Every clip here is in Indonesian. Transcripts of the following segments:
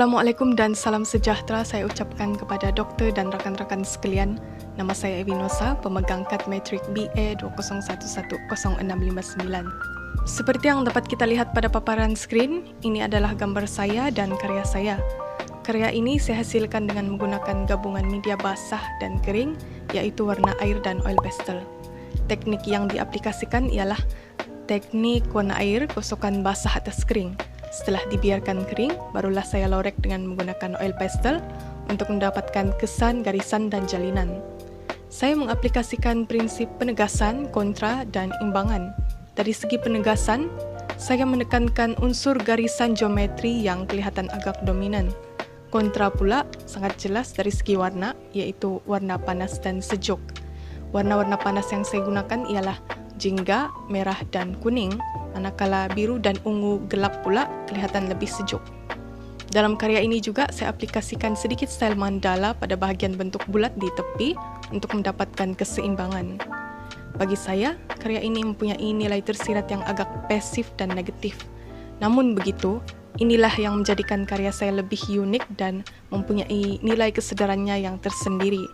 Assalamualaikum dan salam sejahtera saya ucapkan kepada doktor dan rakan-rakan sekalian. Nama saya Evi Nosa, pemegang kad metrik BA 20110659. Seperti yang dapat kita lihat pada paparan skrin, ini adalah gambar saya dan karya saya. Karya ini saya hasilkan dengan menggunakan gabungan media basah dan kering, yaitu warna air dan oil pastel. Teknik yang diaplikasikan ialah teknik warna air kosokan basah atas kering. Setelah dibiarkan kering, barulah saya lorek dengan menggunakan oil pastel untuk mendapatkan kesan, garisan, dan jalinan. Saya mengaplikasikan prinsip penegasan, kontra, dan imbangan. Dari segi penegasan, saya menekankan unsur garisan geometri yang kelihatan agak dominan. Kontra pula sangat jelas dari segi warna, yaitu warna panas dan sejuk. Warna-warna panas yang saya gunakan ialah jingga, merah, dan kuning, manakala biru dan ungu gelap pula kelihatan lebih sejuk. Dalam karya ini juga saya aplikasikan sedikit style mandala pada bahagian bentuk bulat di tepi untuk mendapatkan keseimbangan. Bagi saya, karya ini mempunyai nilai tersirat yang agak pasif dan negatif. Namun begitu, inilah yang menjadikan karya saya lebih unik dan mempunyai nilai kesedarannya yang tersendiri.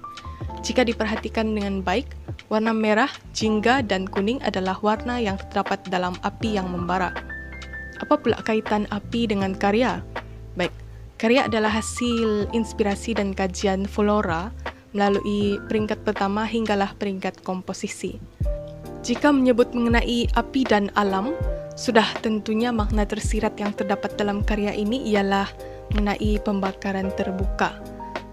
Jika diperhatikan dengan baik, warna merah, jingga, dan kuning adalah warna yang terdapat dalam api yang membara. Apa pula kaitan api dengan karya? Baik, karya adalah hasil inspirasi dan kajian Flora melalui peringkat pertama hinggalah peringkat komposisi. Jika menyebut mengenai api dan alam, sudah tentunya makna tersirat yang terdapat dalam karya ini ialah mengenai pembakaran terbuka.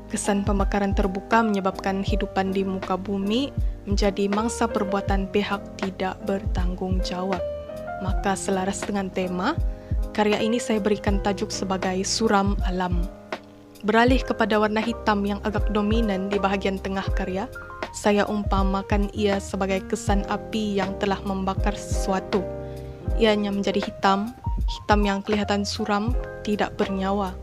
Kesan pembakaran terbuka menyebabkan hidupan di muka bumi menjadi mangsa perbuatan pihak tidak bertanggung jawab. Maka selaras dengan tema, karya ini saya berikan tajuk sebagai Suram Alam. Beralih kepada warna hitam yang agak dominan di bahagian tengah karya, saya umpamakan ia sebagai kesan api yang telah membakar sesuatu. Ianya menjadi hitam, hitam yang kelihatan suram, tidak bernyawa.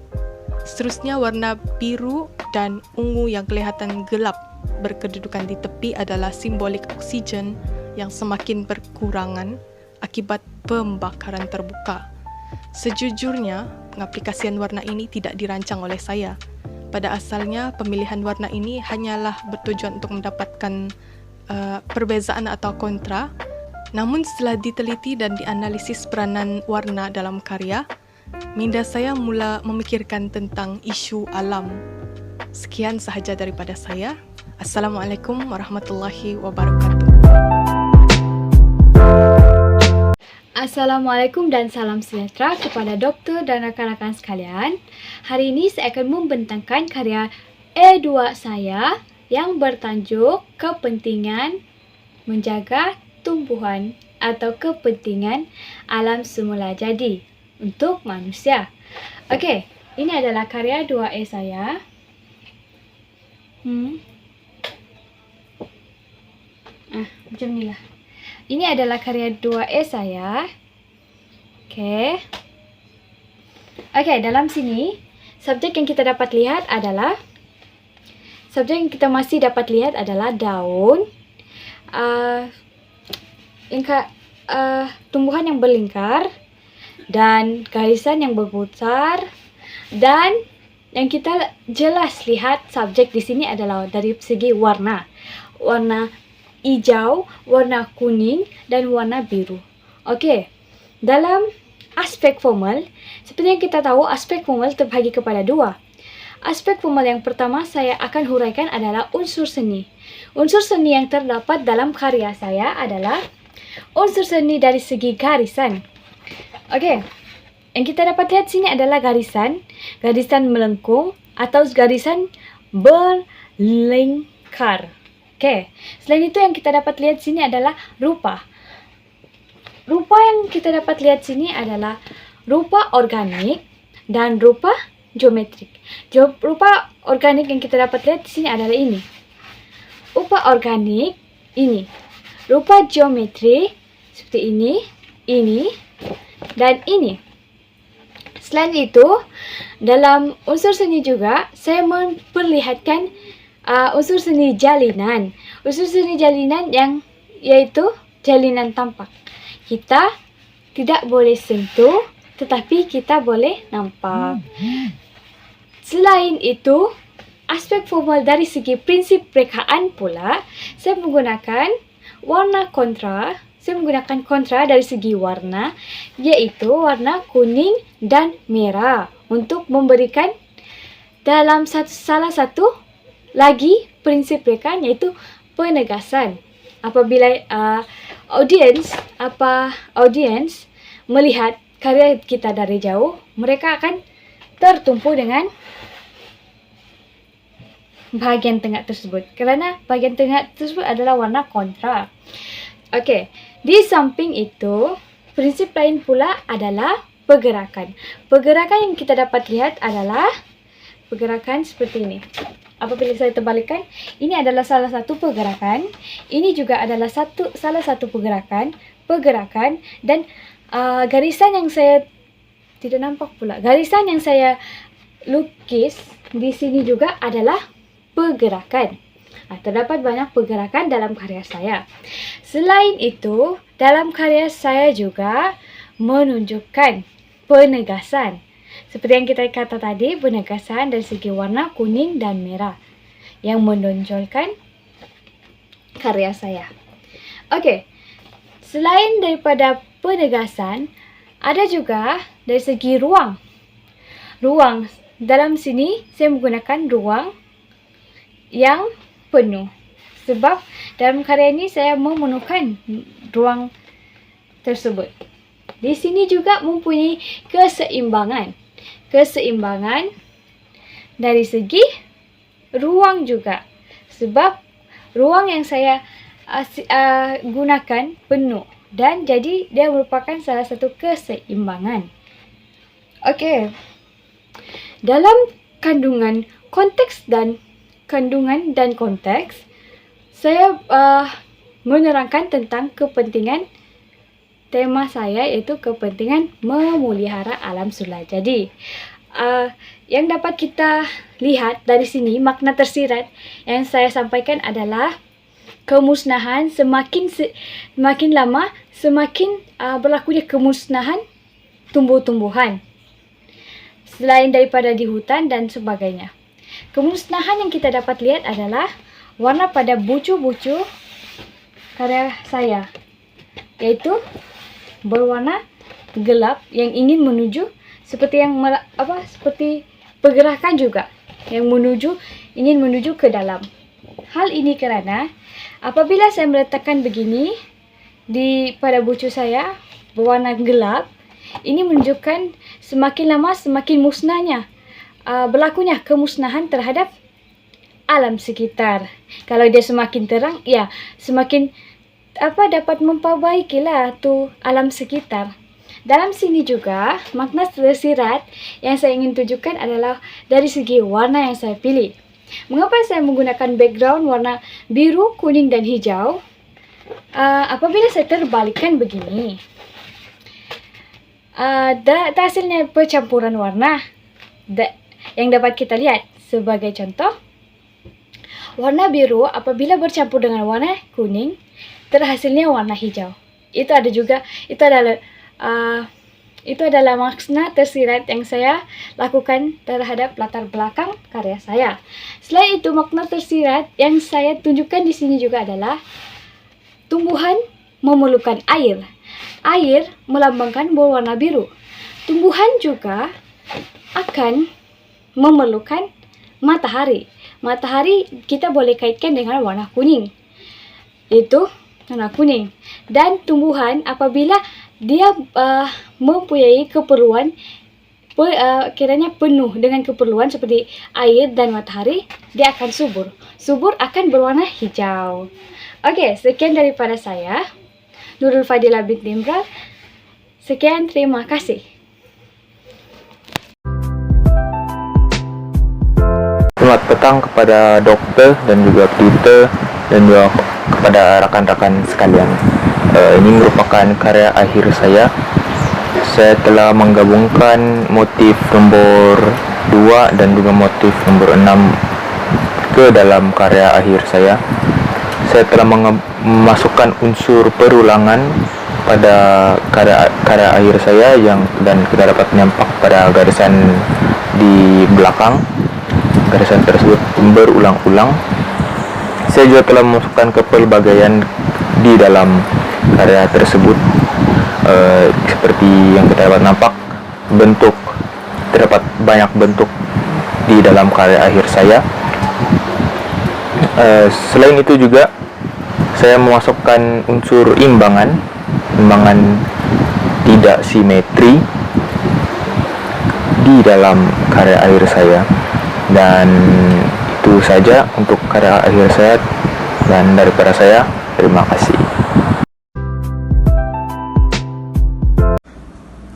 Seterusnya warna biru dan ungu yang kelihatan gelap berkedudukan di tepi adalah simbolik oksigen yang semakin berkurangan akibat pembakaran terbuka. Sejujurnya, pengaplikasian warna ini tidak dirancang oleh saya. Pada asalnya, pemilihan warna ini hanyalah bertujuan untuk mendapatkan perbezaan atau kontra. Namun setelah diteliti dan dianalisis peranan warna dalam karya, minda saya mula memikirkan tentang isu alam. Sekian sahaja daripada saya. Assalamualaikum warahmatullahi wabarakatuh. Assalamualaikum dan salam sejahtera kepada doktor dan rakan-rakan sekalian. Hari ini saya akan membentangkan karya E2 saya yang bertajuk Kepentingan Menjaga Tumbuhan atau Kepentingan Alam Semula Jadi untuk manusia. Okey, ini adalah karya 2E saya. Macam ni lah. Ini adalah karya 2E saya. Okey, dalam sini subjek yang kita dapat lihat adalah daun, tumbuhan yang berlingkar dan garisan yang berputar, dan yang kita jelas lihat subjek di sini adalah dari segi warna hijau, warna kuning, dan warna biru. Okey, dalam aspek formal, seperti yang kita tahu, aspek formal terbagi kepada dua. Aspek formal yang pertama saya akan huraikan adalah unsur seni. Unsur seni yang terdapat dalam karya saya adalah unsur seni dari segi garisan. Okey, yang kita dapat lihat sini adalah garisan melengkung atau garisan berlingkar. Okey, selain itu yang kita dapat lihat sini adalah rupa. Rupa yang kita dapat lihat sini adalah rupa organik dan rupa geometrik. Rupa organik yang kita dapat lihat di sini adalah ini. Rupa organik ini. Rupa geometri seperti ini, dan ini. Selain itu, dalam unsur seni juga, saya memperlihatkan unsur seni jalinan. Unsur seni jalinan yang yaitu jalinan tampak. Kita tidak boleh sentuh, tetapi kita boleh nampak. Selain itu, aspek formal dari segi prinsip rekaan pula, saya menggunakan warna kontra. Saya menggunakan kontra dari segi warna, yaitu warna kuning dan merah untuk memberikan dalam salah satu lagi prinsip rekaan, yaitu penegasan. Apabila audiens melihat karya kita dari jauh, mereka akan tertumpu dengan bahagian tengah tersebut, kerana bahagian tengah tersebut adalah warna kontra. Okey, di samping itu, prinsip lain pula adalah pergerakan. Pergerakan yang kita dapat lihat adalah pergerakan seperti ini. Apabila saya terbalikkan, ini adalah salah satu pergerakan, ini juga adalah salah satu pergerakan, dan garisan yang saya tidak nampak pula. Garisan yang saya lukis di sini juga adalah pergerakan. Terdapat banyak pergerakan dalam karya saya. Selain itu, dalam karya saya juga menunjukkan penegasan. Seperti yang kita kata tadi, penegasan dari segi warna kuning dan merah yang menonjolkan karya saya. Okey, selain daripada penegasan, ada juga dari segi ruang. Ruang, dalam sini saya menggunakan ruang yang penuh. Sebab dalam karya ini saya memenuhkan ruang tersebut. Di sini juga mempunyai keseimbangan. Keseimbangan dari segi ruang juga. Sebab ruang yang saya gunakan penuh. Dan jadi dia merupakan salah satu keseimbangan. Okey. Dalam kandungan dan konteks, saya menerangkan tentang kepentingan tema saya, iaitu kepentingan memelihara alam sulat. Jadi, yang dapat kita lihat dari sini, makna tersirat yang saya sampaikan adalah kemusnahan. Semakin lama, semakin berlakunya kemusnahan tumbuh-tumbuhan. Selain daripada di hutan dan sebagainya. Kemusnahan yang kita dapat lihat adalah warna pada bucu-bucu karya saya, yaitu berwarna gelap yang ingin menuju seperti pergerakan juga yang ingin menuju ke dalam. Hal ini kerana apabila saya meletakkan begini pada bucu saya berwarna gelap, ini menunjukkan semakin lama semakin musnahnya berlakunya kemusnahan terhadap alam sekitar. Kalau dia semakin terang, ya semakin dapat memperbaikilah tu alam sekitar. Dalam sini juga makna tersirat yang saya ingin tunjukkan adalah dari segi warna yang saya pilih. Mengapa saya menggunakan background warna biru, kuning dan hijau? Apabila saya terbalikkan begini, hasilnya percampuran warna yang dapat kita lihat. Sebagai contoh, warna biru apabila bercampur dengan warna kuning, terhasilnya warna hijau. Itu adalah makna tersirat yang saya lakukan terhadap latar belakang karya saya. Selain itu, makna tersirat yang saya tunjukkan di sini juga adalah tumbuhan memerlukan air. Air melambangkan berwarna biru. Tumbuhan juga akan memerlukan matahari. Matahari kita boleh kaitkan dengan warna kuning. Itu warna kuning. Dan tumbuhan apabila dia mempunyai keperluan kiranya penuh dengan keperluan seperti air dan matahari, dia akan subur. Subur akan berwarna hijau. Okey, sekian daripada saya, Nurul Fadilah binti Imran. Sekian, terima kasih. Selamat petang kepada dokter dan juga tutor dan juga kepada rakan-rakan sekalian. Ini merupakan karya akhir saya. Saya telah menggabungkan motif nombor 2 dan juga motif nombor 6 ke dalam karya akhir saya. Saya telah memasukkan unsur perulangan pada karya akhir saya dan kita dapat nampak pada garisan di belakang garisan tersebut berulang-ulang. Saya juga telah memasukkan kepelbagaian di dalam karya tersebut, seperti yang kita dapat nampak terdapat banyak bentuk di dalam karya akhir saya. Selain itu juga saya memasukkan unsur imbangan tidak simetri di dalam karya akhir saya. Dan itu saja untuk karya akhir saya, dan daripada saya, terima kasih.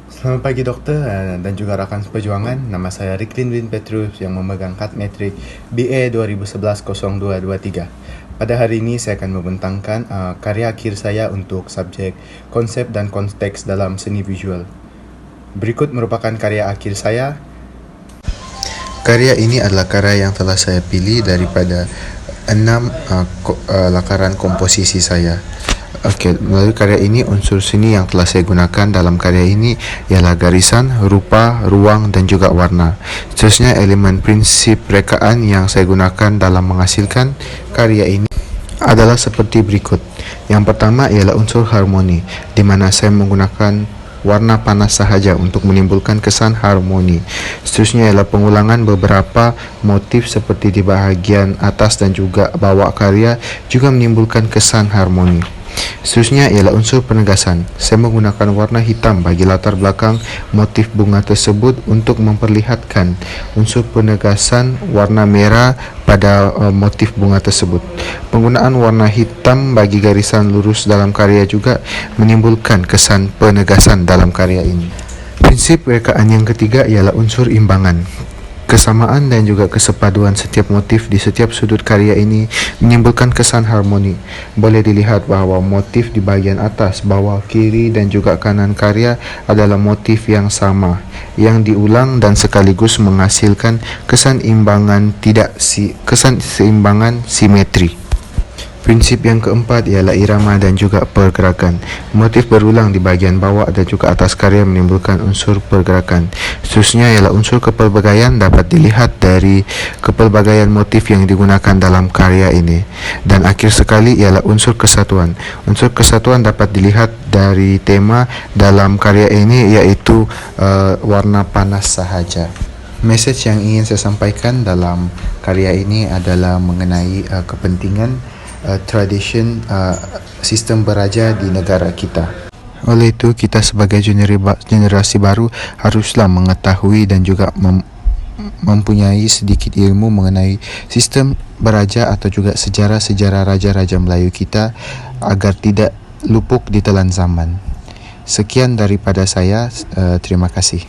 Selamat pagi dokter dan juga rakan seperjuangan. Nama saya Riklin Win Petrus yang memegang kad metrik BA 2011-0223. Pada hari ini saya akan membentangkan karya akhir saya untuk subjek konsep dan konteks dalam seni visual. Berikut merupakan karya akhir saya. Karya ini adalah karya yang telah saya pilih daripada 6 lakaran komposisi saya. Melalui karya ini, unsur seni yang telah saya gunakan dalam karya ini ialah garisan, rupa, ruang dan juga warna. Seterusnya, elemen prinsip rekaan yang saya gunakan dalam menghasilkan karya ini adalah seperti berikut. Yang pertama ialah unsur harmoni, di mana saya menggunakan warna panas sahaja untuk menimbulkan kesan harmoni. Seterusnya ialah pengulangan beberapa motif seperti di bahagian atas dan juga bawah karya juga menimbulkan kesan harmoni. Seterusnya ialah unsur penegasan. Saya menggunakan warna hitam bagi latar belakang motif bunga tersebut untuk memperlihatkan unsur penegasan warna merah pada motif bunga tersebut. Penggunaan warna hitam bagi garisan lurus dalam karya juga menimbulkan kesan penegasan dalam karya ini. Prinsip rekaan yang ketiga ialah unsur imbangan. Kesamaan dan juga kesepaduan setiap motif di setiap sudut karya ini menimbulkan kesan harmoni. Boleh dilihat bahawa motif di bahagian atas, bawah, kiri dan juga kanan karya adalah motif yang sama, yang diulang dan sekaligus menghasilkan kesan seimbangan simetri. Prinsip yang keempat ialah irama dan juga pergerakan. Motif berulang di bahagian bawah dan juga atas karya menimbulkan unsur pergerakan. Seterusnya ialah unsur kepelbagaian, dapat dilihat dari kepelbagaian motif yang digunakan dalam karya ini. Dan akhir sekali ialah unsur kesatuan. Unsur kesatuan dapat dilihat dari tema dalam karya ini, iaitu warna panas sahaja. Message yang ingin saya sampaikan dalam karya ini adalah mengenai kepentingan tradition sistem beraja di negara kita. Oleh itu, kita sebagai generasi baru haruslah mengetahui dan juga mempunyai sedikit ilmu mengenai sistem beraja atau juga sejarah-sejarah raja-raja Melayu kita agar tidak luput di telan zaman. Sekian daripada saya, terima kasih.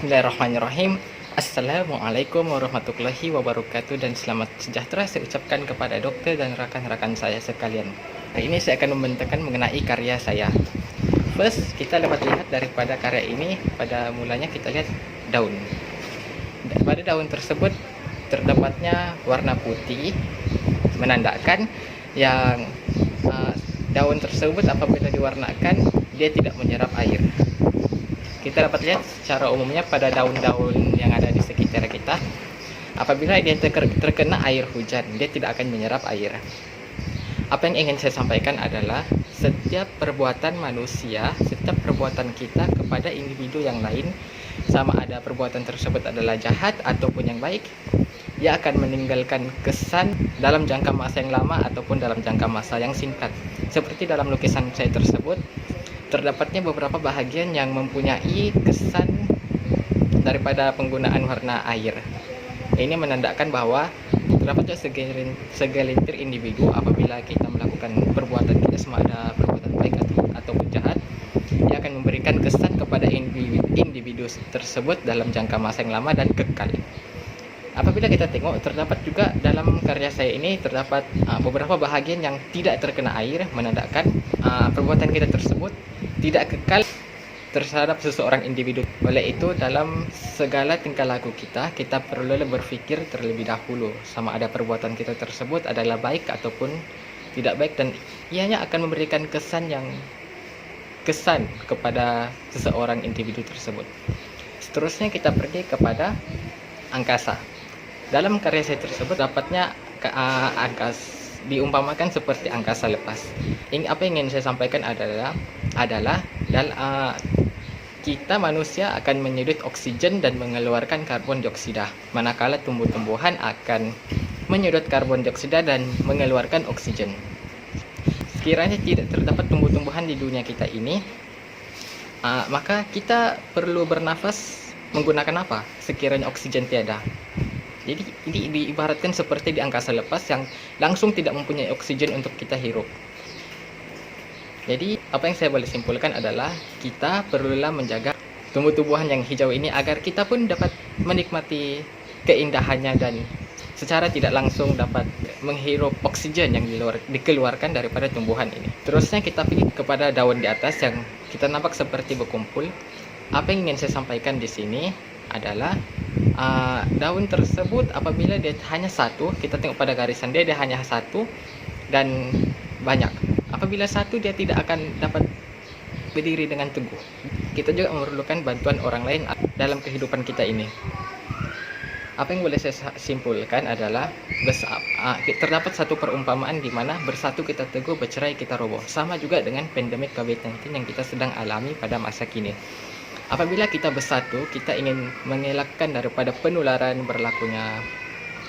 Bismillahirrahmanirrahim. Assalamualaikum warahmatullahi wabarakatuh, dan selamat sejahtera saya ucapkan kepada dokter dan rakan-rakan saya sekalian. Hari ini saya akan membentangkan mengenai karya saya. First, kita dapat lihat daripada karya ini, pada mulanya kita lihat daun. Pada daun tersebut terdapatnya warna putih, menandakan yang daun tersebut apabila diwarnakan dia tidak menyerap air. Kita dapat lihat secara umumnya pada daun-daun yang ada di sekitar kita, apabila dia terkena air hujan, dia tidak akan menyerap air. Apa yang ingin saya sampaikan adalah setiap perbuatan manusia, setiap perbuatan kita kepada individu yang lain, sama ada perbuatan tersebut adalah jahat ataupun yang baik, dia akan meninggalkan kesan dalam jangka masa yang lama ataupun dalam jangka masa yang singkat. Seperti dalam lukisan saya tersebut, Terdapatnya beberapa bahagian yang mempunyai kesan daripada penggunaan warna air. Ini menandakan bahwa terdapat segelintir individu apabila kita melakukan perbuatan kita, sama ada perbuatan baik ataupun jahat, ia akan memberikan kesan kepada individu tersebut dalam jangka masa yang lama dan kekal. Apabila kita tengok, terdapat juga dalam karya saya ini terdapat beberapa bahagian yang tidak terkena air, menandakan perbuatan kita tersebut tidak kekal terhadap seseorang individu. Oleh itu, dalam segala tingkah laku kita perlu berpikir terlebih dahulu sama ada perbuatan kita tersebut adalah baik ataupun tidak baik, dan ianya akan memberikan kesan kepada seseorang individu tersebut. Seterusnya kita pergi kepada angkasa. Dalam karya saya tersebut dapatnya diumpamakan seperti angkasa lepas. Apa yang ingin saya sampaikan adalah kita manusia akan menyedot oksigen dan mengeluarkan karbon dioksida, manakala tumbuh-tumbuhan akan menyedot karbon dioksida dan mengeluarkan oksigen. Sekiranya tidak terdapat tumbuh-tumbuhan di dunia kita ini, maka kita perlu bernafas menggunakan apa? Sekiranya oksigen tiada. Jadi ini diibaratkan seperti di angkasa lepas yang langsung tidak mempunyai oksigen untuk kita hirup. Jadi apa yang saya boleh simpulkan adalah kita perlulah menjaga tumbuh-tumbuhan yang hijau ini agar kita pun dapat menikmati keindahannya dan secara tidak langsung dapat menghirup oksigen yang dikeluarkan daripada tumbuhan ini. Terusnya kita pergi kepada daun di atas yang kita nampak seperti berkumpul. Apa yang ingin saya sampaikan di sini adalah daun tersebut apabila dia hanya satu, kita tengok pada garisan dia hanya satu dan banyak. Apabila satu, dia tidak akan dapat berdiri dengan teguh. Kita juga memerlukan bantuan orang lain dalam kehidupan kita ini. Apa yang boleh saya simpulkan adalah terdapat satu perumpamaan di mana bersatu kita teguh, bercerai kita roboh. Sama juga dengan pandemik COVID-19 yang kita sedang alami pada masa kini. Apabila kita bersatu, kita ingin mengelakkan daripada penularan berlakunya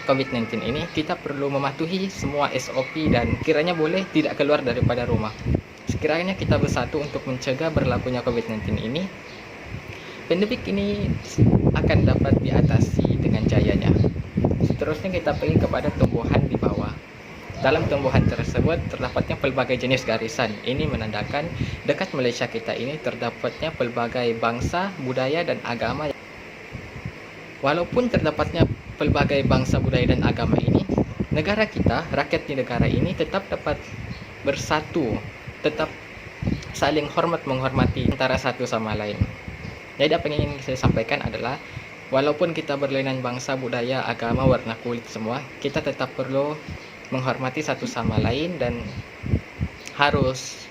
COVID-19 ini, kita perlu mematuhi semua SOP dan kiranya boleh tidak keluar daripada rumah. Sekiranya kita bersatu untuk mencegah berlakunya COVID-19 ini, pandemik ini akan dapat diatasi dengan jayanya. Seterusnya kita pergi kepada tumbuhan di bawah. Dalam tumbuhan tersebut terdapatnya pelbagai jenis garisan. Ini menandakan dekat Malaysia kita ini terdapatnya pelbagai bangsa, budaya dan agama. Walaupun terdapatnya pelbagai bangsa, budaya dan agama ini, negara kita, rakyat di negara ini tetap dapat bersatu, tetap saling menghormati antara satu sama lain. Jadi apa yang ingin saya sampaikan adalah walaupun kita berlainan bangsa, budaya, agama, warna kulit semua, kita tetap perlu menghormati satu sama lain dan harus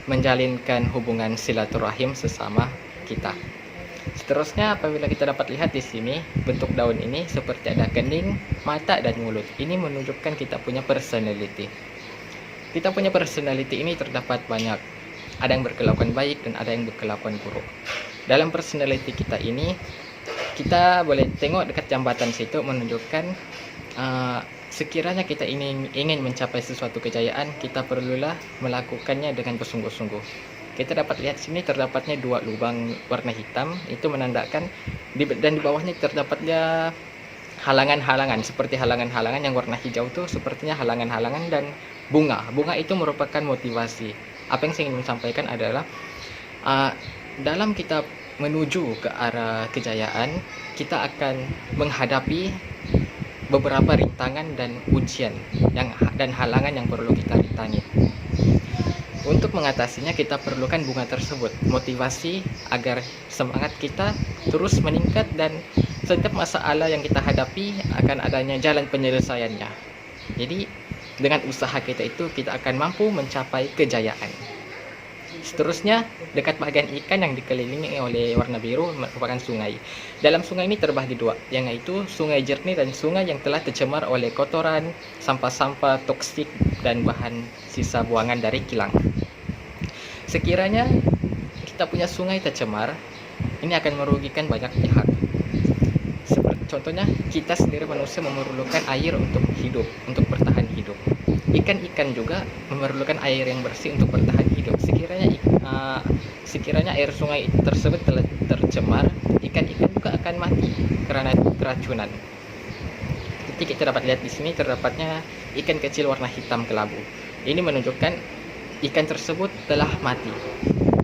menjalinkan hubungan silaturahim sesama kita. Seterusnya apabila kita dapat lihat di sini bentuk daun ini seperti ada kening, mata dan mulut. Ini menunjukkan kita punya personality. Kita punya personality ini terdapat banyak. Ada yang berkelakuan baik dan ada yang berkelakuan buruk. Dalam personality kita ini, kita boleh tengok dekat jambatan situ menunjukkan sekiranya kita ingin mencapai sesuatu kejayaan, kita perlulah melakukannya dengan bersungguh-sungguh. Kita dapat lihat sini terdapatnya dua lubang warna hitam, itu menandakan dan di bawahnya terdapatnya halangan-halangan, seperti halangan-halangan yang warna hijau itu sepertinya halangan-halangan dan bunga. Bunga itu merupakan motivasi. Apa yang saya ingin sampaikan adalah dalam kita menuju ke arah kejayaan, kita akan menghadapi beberapa rintangan dan ujian dan halangan yang perlu kita rintangi. Untuk mengatasinya kita perlukan bunga tersebut, motivasi agar semangat kita terus meningkat dan setiap masalah yang kita hadapi akan adanya jalan penyelesaiannya. Jadi dengan usaha kita itu kita akan mampu mencapai kejayaan. Seterusnya, dekat bagian ikan yang dikelilingi oleh warna biru merupakan sungai. Dalam sungai ini terbagi dua, yaitu sungai jernih dan sungai yang telah tercemar oleh kotoran, sampah-sampah toksik dan bahan sisa buangan dari kilang. Sekiranya kita punya sungai tercemar, ini akan merugikan banyak pihak. Contohnya, kita sendiri manusia memerlukan air untuk hidup, untuk bertahan hidup. Ikan-ikan juga memerlukan air yang bersih untuk bertahan hidup. Sekiranya sekiranya air sungai tersebut telah tercemar, ikan-ikan juga akan mati karena keracunan. Jadi kita dapat lihat di sini terdapatnya ikan kecil warna hitam kelabu. Ini menunjukkan ikan tersebut telah mati.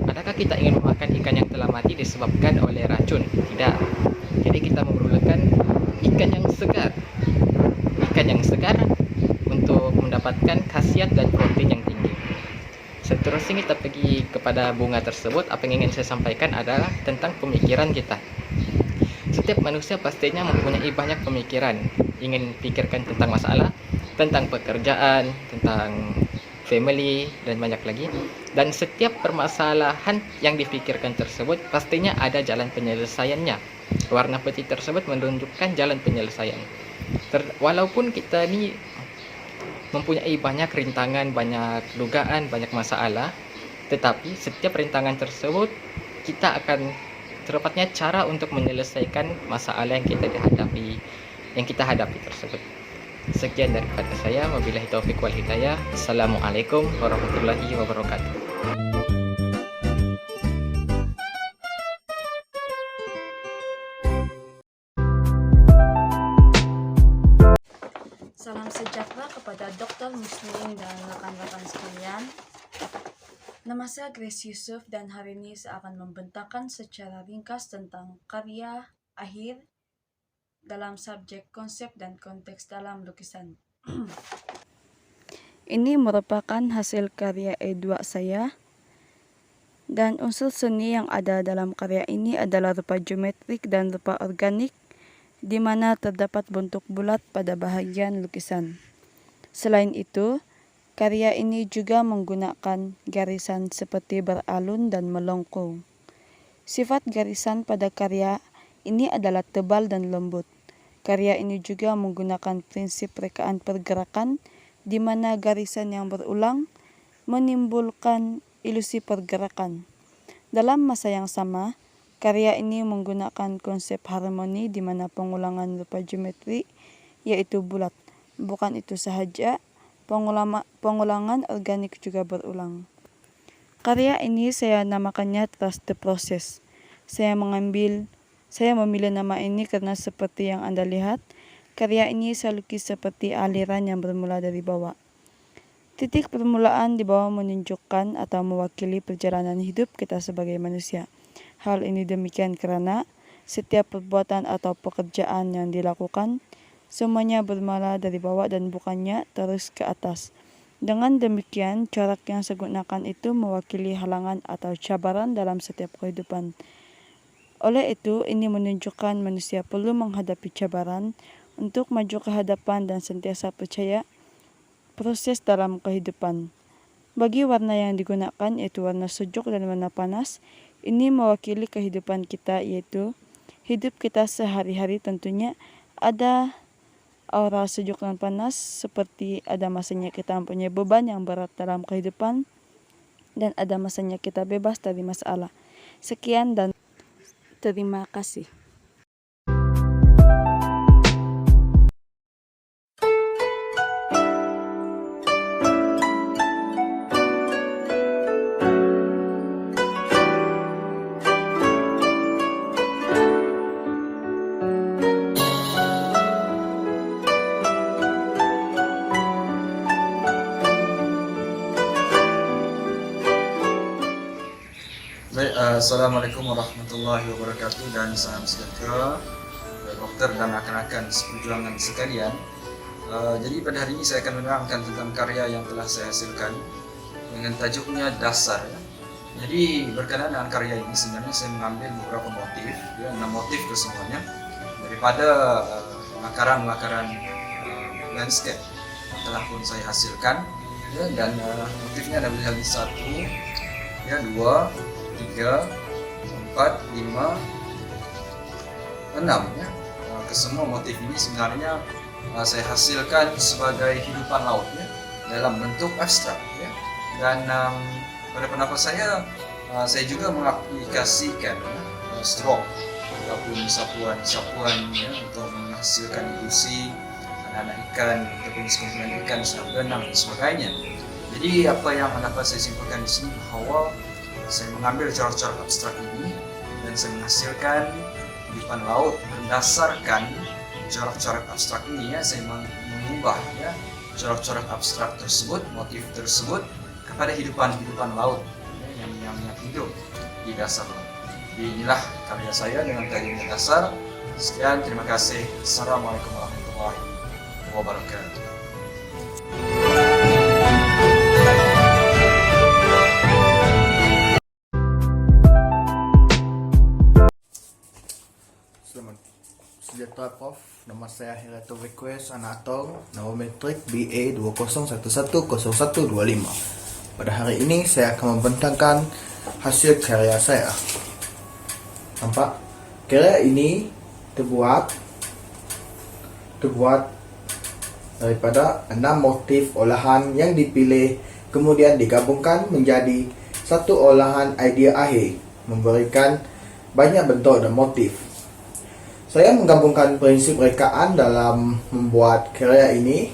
Adakah kita ingin memakan ikan yang telah mati disebabkan oleh racun? Tidak. Jadi kita memerlukan ikan yang segar. Ikan yang segar untuk mendapatkan khasiat dan protein yang tinggi. Seterusnya kita pergi kepada bunga tersebut. Apa yang ingin saya sampaikan adalah tentang pemikiran kita. Setiap manusia pastinya mempunyai banyak pemikiran. Ingin pikirkan tentang masalah, tentang pekerjaan, tentang family, dan banyak lagi. Dan setiap permasalahan yang dipikirkan tersebut pastinya ada jalan penyelesaiannya. Warna putih tersebut menunjukkan jalan penyelesaian. Walaupun kita ini mempunyai banyak rintangan, banyak dugaan, banyak masalah, tetapi setiap rintangan tersebut kita akan terdapatnya cara untuk menyelesaikan masalah yang kita hadapi tersebut. Sekian daripada saya. Wabillahi taufiq wal hidayah. Assalamualaikum warahmatullahi wabarakatuh. Salam sejahtera kepada dokter muslim dan rekan-rekan sekalian. Nama saya Grace Yusuf dan hari ini saya akan membentangkan secara ringkas tentang karya akhir dalam subjek konsep dan konteks dalam lukisan. Ini merupakan hasil karya E2 saya, dan unsur seni yang ada dalam karya ini adalah rupa geometrik dan rupa organik, di mana terdapat bentuk bulat pada bahagian lukisan. Selain itu, karya ini juga menggunakan garisan seperti beralun dan melengkung. Sifat garisan pada karya ini adalah tebal dan lembut. Karya ini juga menggunakan prinsip rekaan pergerakan, di mana garisan yang berulang menimbulkan ilusi pergerakan. Dalam masa yang sama, karya ini menggunakan konsep harmoni di mana pengulangan rupa geometri yaitu bulat. Bukan itu sahaja, pengulangan organik juga berulang. Karya ini saya namakannya Trust the Process. Saya memilih nama ini karena seperti yang Anda lihat, karya ini saya lukis seperti aliran yang bermula dari bawah. Titik permulaan di bawah menunjukkan atau mewakili perjalanan hidup kita sebagai manusia. Hal ini demikian karena setiap perbuatan atau pekerjaan yang dilakukan semuanya bermula dari bawah dan bukannya terus ke atas. Dengan demikian, corak yang saya gunakan itu mewakili halangan atau cabaran dalam setiap kehidupan. Oleh itu, ini menunjukkan manusia perlu menghadapi cabaran untuk maju ke hadapan dan sentiasa percaya proses dalam kehidupan. Bagi warna yang digunakan, yaitu warna sejuk dan warna panas, ini mewakili kehidupan kita, yaitu hidup kita sehari-hari. Tentunya ada aura sejuk dan panas, seperti ada masanya kita mempunyai beban yang berat dalam kehidupan, dan ada masanya kita bebas dari masalah. Sekian dan terima kasih. Baik, Assalamualaikum warahmatullahi wabarakatuh dan salam sejahtera dokter dan rekan-rekan seperjuangan sekalian. Jadi pada hari ini saya akan menerangkan tentang karya yang telah saya hasilkan dengan tajuknya Dasar. Jadi berkenaan dengan karya ini sebenarnya saya mengambil beberapa motif, 6 motif kesemuanya daripada lakaran-lakaran landscape yang telah pun saya hasilkan, dan motifnya ada dari 1, 2, 3, 4, 5, 6 ya. Kesemua motif ini sebenarnya saya hasilkan sebagai hidupan laut ya, dalam bentuk abstrak ya. Dan pada pendapat saya juga mengaplikasikan stroke ataupun sapuan ya, untuk menghasilkan ilusi anak-anak ikan ataupun sekumpulan ikan sedang berenang dan sebagainya. Jadi apa yang dapat saya simpulkan di sini bahwa Saya mengambil corak-corak abstrak ini dan saya menghasilkan kehidupan laut berdasarkan corak-corak abstrak ini. Saya mengubah corak-corak abstrak tersebut, motif tersebut kepada kehidupan laut yang hidup di dasar laut. Inilah karya saya dengan tema dasar. Sekian, terima kasih. Assalamualaikum warahmatullahi wabarakatuh. Selamat sejahtera Prof. Nama saya Hiratul Request Anatong, nama metrik BA 2011010125. Pada hari ini saya akan membentangkan hasil karya saya. Nampak? Karya ini terbuat daripada 6 motif olahan yang dipilih kemudian digabungkan menjadi satu olahan idea akhir, memberikan banyak bentuk dan motif. Saya menggabungkan prinsip rekaan dalam membuat karya ini.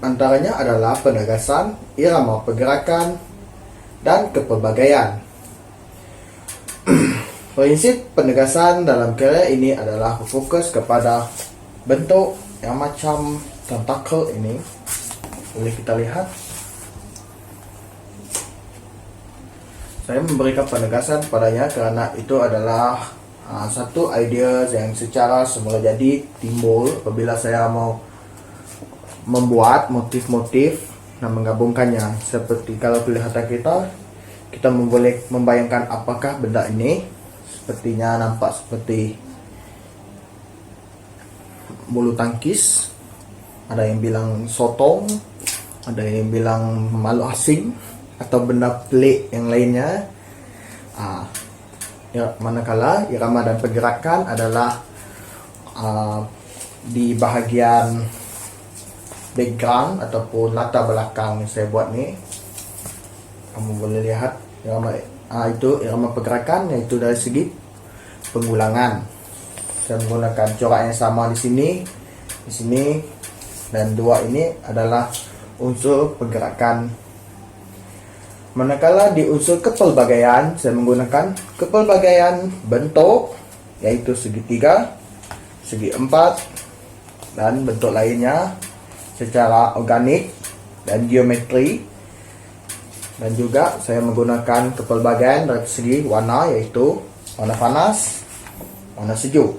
Antaranya adalah penegasan, irama pergerakan, dan kepelbagaian. Prinsip penegasan dalam karya ini adalah berfokus kepada bentuk yang macam tentakel ini. Boleh kita lihat. Saya memberikan penegasan padanya karena itu adalah satu idea yang secara semula jadi timbul apabila saya mau membuat motif-motif dan menggabungkannya. Seperti kalau kelihatan kita boleh membayangkan apakah benda ini. Sepertinya nampak seperti bulu tangkis, ada yang bilang sotong, ada yang bilang makhluk asing atau benda pelik yang lainnya. Manakala irama dan pergerakan adalah di bahagian background ataupun latar belakang yang saya buat ni. Kamu boleh lihat irama itu irama pergerakan, iaitu dari segi pengulangan. Saya menggunakan corak yang sama di sini, dan dua ini adalah unsur pergerakan. Manakala di unsur kepelbagaian, saya menggunakan kepelbagaian bentuk, yaitu segitiga, segi empat, dan bentuk lainnya secara organik dan geometri. Dan juga saya menggunakan kepelbagaian dari segi warna, yaitu warna panas, warna sejuk.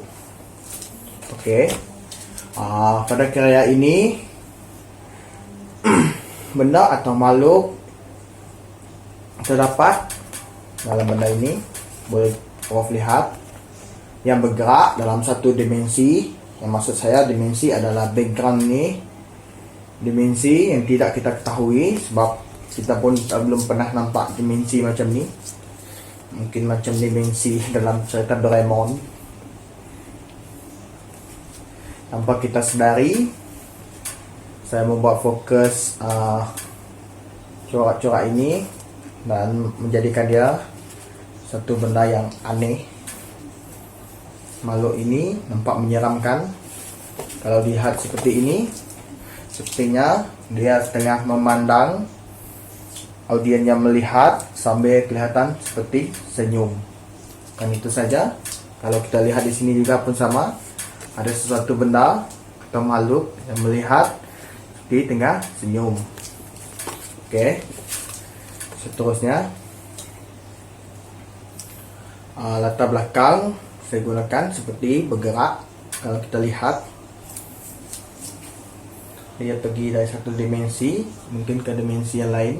Okey. Pada karya ini benda atau makhluk terdapat dalam benda ini, boleh Prof lihat, yang bergerak dalam satu dimensi. Yang maksud saya dimensi adalah background ini, dimensi yang tidak kita ketahui sebab kita pun belum pernah nampak dimensi macam ni. Mungkin macam dimensi dalam cerita Doraemon. Tanpa kita sedari, saya membuat fokus corak-corak ini dan menjadikan dia satu benda yang aneh. Makhluk ini nampak menyeramkan. Kalau dilihat seperti ini, sepertinya dia tengah memandang, audiensnya melihat sambil kelihatan seperti senyum. Kan itu saja. Kalau kita lihat di sini juga pun sama, ada sesuatu benda atau makhluk yang melihat di tengah senyum. Okey. Seterusnya, latar belakang saya gunakan seperti bergerak. Kalau kita lihat, dia pergi dari satu dimensi mungkin ke dimensi yang lain.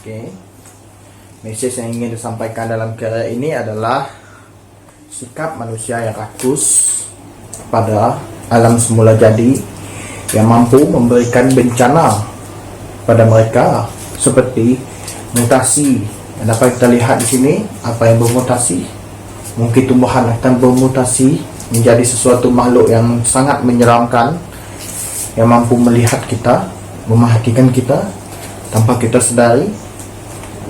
Okey. Mesej yang ingin disampaikan dalam karya ini adalah sikap manusia yang rakus pada alam semula jadi, yang mampu memberikan bencana pada mereka seperti mutasi. Dan dapat kita lihat di sini apa yang bermutasi. Mungkin tumbuhan akan bermutasi menjadi sesuatu makhluk yang sangat menyeramkan, yang mampu melihat kita, memahatikan kita tanpa kita sedari,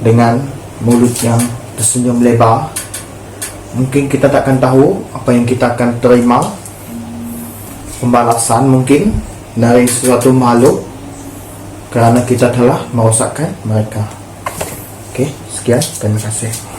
dengan mulut yang tersenyum lebar. Mungkin kita takkan tahu apa yang kita akan terima, pembalasan mungkin dari sesuatu makhluk kerana kita telah merosakkan mereka. Oke, sekian. Terima kasih.